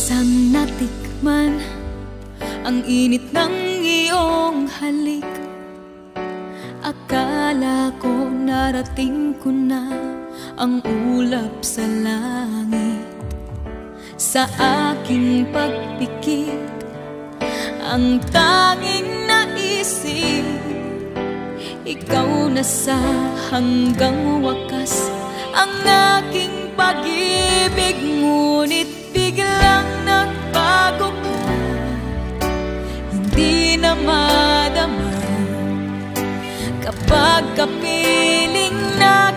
isang natikman ang init ng iyong halik. Akala ko narating ko na ang ulap sa langit. Sa aking pagpikit, ang tanging naisip, ikaw na sa hanggang wakas ang aking pag-ibig. Ngunit biglang nagbago ka, hindi na madama kapag kapiling na